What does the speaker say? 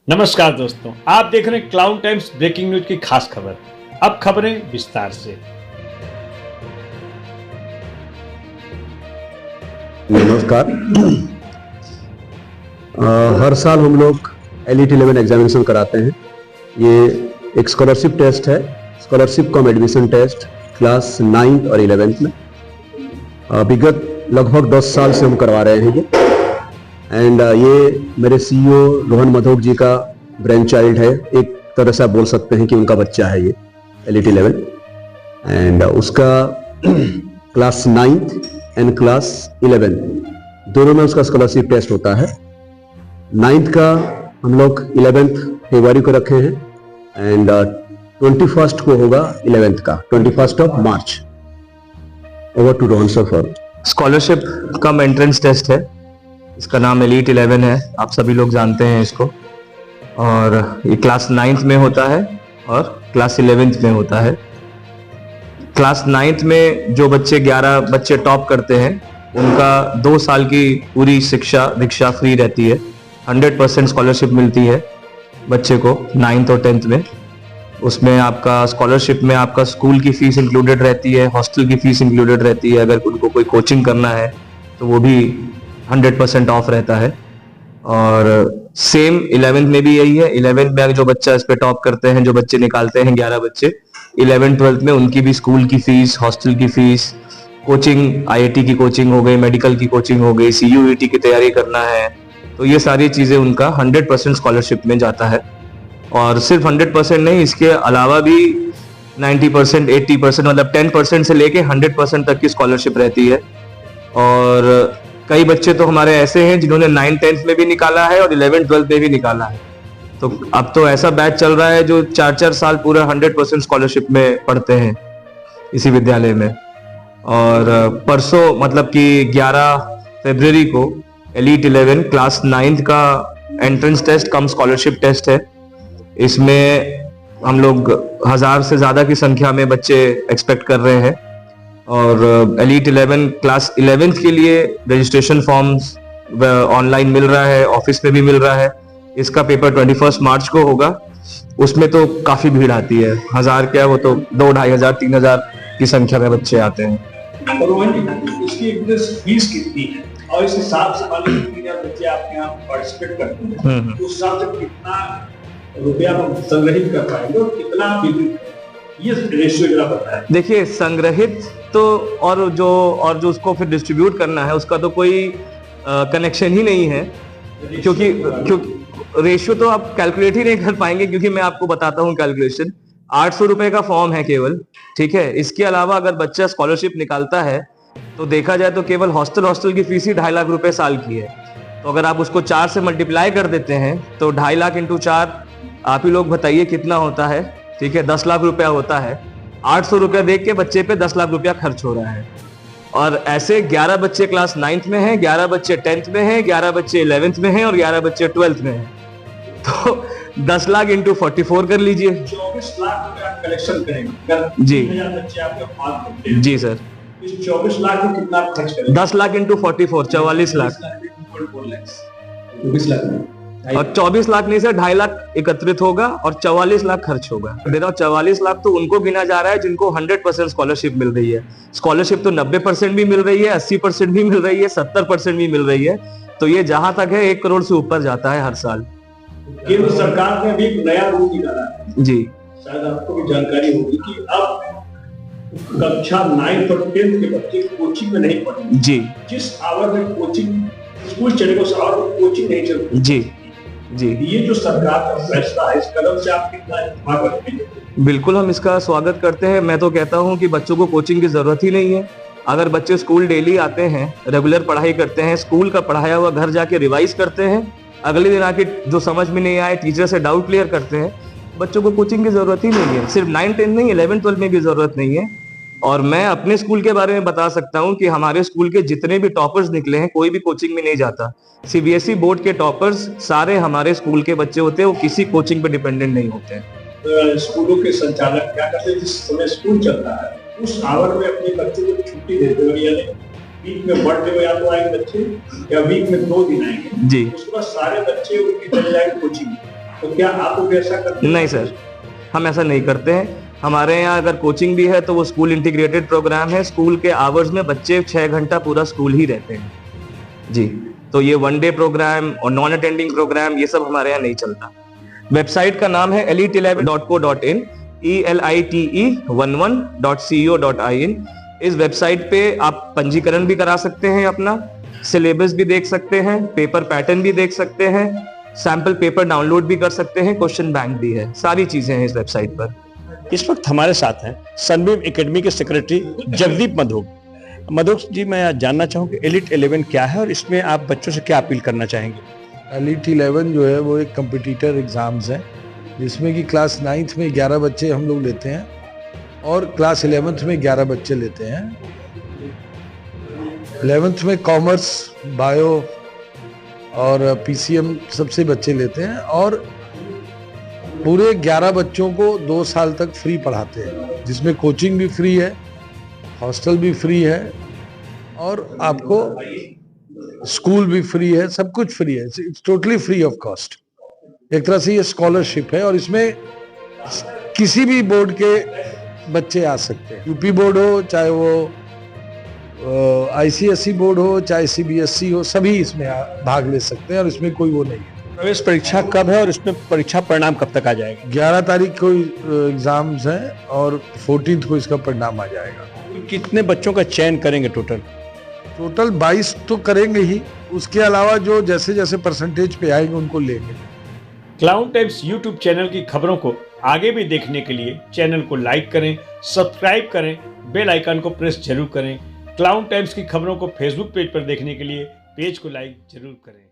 नमस्कार दोस्तों, आप देख रहे हैं क्लाउड टाइम्स ब्रेकिंग न्यूज की खास खबर। अब खबरें विस्तार से। नमस्कार। हर साल हम लोग एलिट 11 एग्जामिनेशन कराते हैं। ये एक स्कॉलरशिप टेस्ट है, स्कॉलरशिप कम एडमिशन टेस्ट क्लास 9th और 11th में। विगत लगभग 10 साल से हम करवा रहे हैं ये। एंड ये मेरे सीईओ रोहन मधोक जी का ब्रेन चाइल्ड है, एक तरह से आप बोल सकते हैं कि उनका बच्चा है ये एलिट 11। एंड उसका क्लास 9th एंड क्लास 11 दोनों में उसका स्कॉलरशिप टेस्ट होता है। 9th का हम लोग 11th फरवरी को रखे हैं एंड 21st को होगा 11th का, 21st of March. Over to Rohan sir for scholarship cum entrance test है। इसका नाम एलिट 11 है, आप सभी लोग जानते हैं इसको। और ये क्लास 9th में होता है और क्लास 11th में होता है। क्लास 9th में जो बच्चे 11 बच्चे टॉप करते हैं उनका 2 साल की पूरी शिक्षा दीक्षा फ्री रहती है। 100% स्कॉलरशिप मिलती है बच्चे को 9th और 10th में। उसमें आपका स्कॉलरशिप में आपका स्कूल की फीस इंक्लूडेड रहती है, हॉस्टल की फीस इंक्लूडेड रहती है। अगर उनको कोई कोचिंग करना है तो वो भी 100% ऑफ रहता है। और सेम 11th में भी यही है। 11th में जो बच्चा इस पे टॉप करते हैं, जो बच्चे निकालते हैं 11 बच्चे 11th 12th में, उनकी भी स्कूल की फीस, हॉस्टल की फीस, कोचिंग, आईआईटी की कोचिंग हो गई, मेडिकल की कोचिंग हो गई, सीयूईटी की तैयारी करना है, तो ये सारी चीजें उनका 100% स्कॉलरशिप में जाता है। और सिर्फ 100% नहीं, इसके अलावा भी 90%, 80%, मतलब 10% से लेके 100% तक की स्कॉलरशिप रहती है। और कई बच्चे तो हमारे ऐसे हैं जिन्होंने 9th 10th में भी निकाला है और 11th 12th में भी निकाला है। तो अब तो ऐसा बैच चल रहा है जो 4-4 साल पूरा 100% स्कॉलरशिप में पढ़ते हैं इसी विद्यालय में। और परसों मतलब कि 11 फरवरी को एलिट 11 क्लास 9th का entrance test cum scholarship test है। इसमें हम लोग 1000 से ज्यादा की संख्या में बच्चे एक्सपेक्ट कर रहे हैं। और एलिट 11 क्लास 11th के लिए रजिस्ट्रेशन फॉर्म्स ऑनलाइन मिल रहा है, ऑफिस में भी मिल रहा है। इसका पेपर 21 मार्च को होगा। उसमें तो काफी भीड़ आती है, 1000 क्या, वो तो 2-2,500 3,000 की संख्या में बच्चे आते हैं। और इसकी फीस कितनी है और इस हिसाब से बच्चे आपके यहाँ पार्टिसिपेट करते हैं, उस हिसाब से कितना रुपया हम संग्रहित कर पाएंगे और कितना ये रेशियो जरा बताएं। देखिए, संग्रहित तो और जो उसको फिर डिस्ट्रीब्यूट करना है उसका तो कोई कनेक्शन ही नहीं है, क्योंकि रेशियो तो आप कैलकुलेट ही नहीं कर पाएंगे। क्योंकि मैं आपको बताता हूँ कैलकुलेशन, 800 रुपए का फॉर्म है केवल, ठीक है। इसके अलावा अगर बच्चा स्कॉलरशिप निकालता है तो देखा जाए तो केवल हॉस्टल की फीस ही 2.5 लाख रुपए साल की है। तो अगर आप उसको 4 से मल्टीप्लाई कर देते हैं तो 2.5 लाख इंटू 4, आप ही लोग बताइए कितना होता है, ठीक है, 10 लाख रुपया होता है। 800 रुपया देख के बच्चे पे 10 लाख रुपया खर्च हो रहा है। और ऐसे 11 बच्चे क्लास 9th में हैं, 11 बच्चे 10th में हैं, 11 बच्चे 11th में हैं और 11 बच्चे 12th में हैं। तो 10 लाख इंटू 44 कर लीजिए। 24 लाख रुपया कलेक्शन करेंगे जी। बच्चे आपके पास होते हैं। जी सर। इस 24 लाख में कितना खर्च करेंगे? 10 लाख इंटू 44, 44 लाख। 24 लाख और 24 लाख नहीं सर, 2.5 लाख एकत्रित होगा और 44 लाख खर्च होगा। दे रहा हूं, 44 लाख तो उनको गिना जा रहा है जिनको 100% स्कॉलरशिप मिल रही है। स्कॉलरशिप तो 90% भी मिल रही है, 80% भी मिल रही है, 70% भी मिल रही है। तो ये जहां तक है 1 करोड़ से ऊपर जाता है हर साल। केंद्र सरकार ने भी एक नया रूल निकाला है जी, शायद आपको भी जानकारी होगी कि अब कक्षा 9th और 10th के बच्चे कोचिंग में नहीं पढ़ेंगे। जी, जिस आवर में कोचिंग स्कूल चलेगा उस आवर में कोचिंग नहीं चलेगी। जी, जी। ये जो सरकार का फैसला है, इस कदम से आप कितना इत्तेफाक रखते हैं? बिल्कुल, हम इसका स्वागत करते हैं। मैं तो कहता हूं कि बच्चों को कोचिंग की जरूरत ही नहीं है। अगर बच्चे स्कूल डेली आते हैं, रेगुलर पढ़ाई करते हैं, स्कूल का पढ़ाया हुआ घर जाके रिवाइज करते हैं, अगले दिन आके जो समझ में नहीं आए टीचर से डाउट क्लियर करते हैं, बच्चों को कोचिंग की जरूरत ही नहीं है। सिर्फ 9th 10th नहीं, 11th 12th में भी जरूरत नहीं है। और मैं अपने स्कूल के बारे में बता सकता हूं कि हमारे स्कूल के जितने भी टॉपर्स निकले हैं, कोई भी कोचिंग में नहीं जाता। सीबीएसई बोर्ड के टॉपर्स सारे हमारे स्कूल के बच्चे होते हैं, वो किसी कोचिंग पे डिपेंडेंट नहीं होते हैं। स्कूलों के संचालक क्या करते हैं, जिस समय स्कूल चलता है उस आवर में अपने बच्चों को छुट्टी देते हैं। यानी वीक में 1 डे या तो आएंगे बच्चे या वीक में 2 दिन आएंगे। जी। उसके बाद सारे बच्चे उनकी चले जाएंगे कोचिंग। तो क्या आप लोग ऐसा करते हैं? नहीं सर, हम ऐसा नहीं करते हैं। हमारे यहाँ अगर कोचिंग भी है तो वो स्कूल इंटीग्रेटेड प्रोग्राम है। स्कूल के आवर्स में बच्चे 6 घंटा पूरा स्कूल ही रहते हैं जी। तो ये 1 डे प्रोग्राम और नॉन अटेंडिंग प्रोग्राम ये सब हमारे यहाँ नहीं चलता। वेबसाइट का नाम है elite11.co.in, elite11.co.in। इस वेबसाइट पे आप पंजीकरण भी करा सकते हैं, अपना सिलेबस भी देख सकते हैं, पेपर पैटर्न भी देख सकते हैं, सैंपल पेपर डाउनलोड भी कर सकते हैं, क्वेश्चन बैंक भी है, सारी चीजें हैं इस वेबसाइट पर। इस वक्त हमारे साथ हैं सनबीम एकेडमी के सेक्रेटरी जगदीप मधोक। मधोक जी, मैं आज जानना चाहूँ कि एलिट 11 क्या है और इसमें आप बच्चों से क्या अपील करना चाहेंगे? एलिट 11 जो है वो एक कंपिटिटर एग्ज़ाम्स है, जिसमें कि क्लास 9th में 11 बच्चे हम लोग लेते हैं और क्लास 11th में 11 बच्चे लेते हैं। 11th में कॉमर्स, बायो और PCM सबसे बच्चे लेते हैं और पूरे 11 बच्चों को 2 साल तक फ्री पढ़ाते हैं, जिसमें कोचिंग भी फ्री है, हॉस्टल भी फ्री है और आपको स्कूल भी फ्री है, सब कुछ फ्री है। It's totally free of cost. एक तरह से ये स्कॉलरशिप है और इसमें किसी भी बोर्ड के बच्चे आ सकते हैं। यूपी बोर्ड हो, चाहे वो ICSE बोर्ड हो, चाहे CBSE हो, सभी इसमें भाग ले सकते हैं और इसमें कोई वो नहीं है। प्रवेश परीक्षा कब है और इसमें परीक्षा परिणाम कब तक आ जाएगा? 11 तारीख को एग्जाम्स हैं और 14th को इसका परिणाम आ जाएगा। कितने बच्चों का चयन करेंगे टोटल? टोटल 22 तो करेंगे ही, उसके अलावा जो जैसे जैसे परसेंटेज पे आएंगे उनको लेंगे। क्लाउन टाइम्स यूट्यूब चैनल की खबरों को आगे भी देखने के लिए चैनल को लाइक करें, सब्सक्राइब करें, बेल आइकन को प्रेस जरूर करें। क्लाउन टाइम्स की खबरों को फेसबुक पेज पर देखने के लिए पेज को लाइक जरूर करें।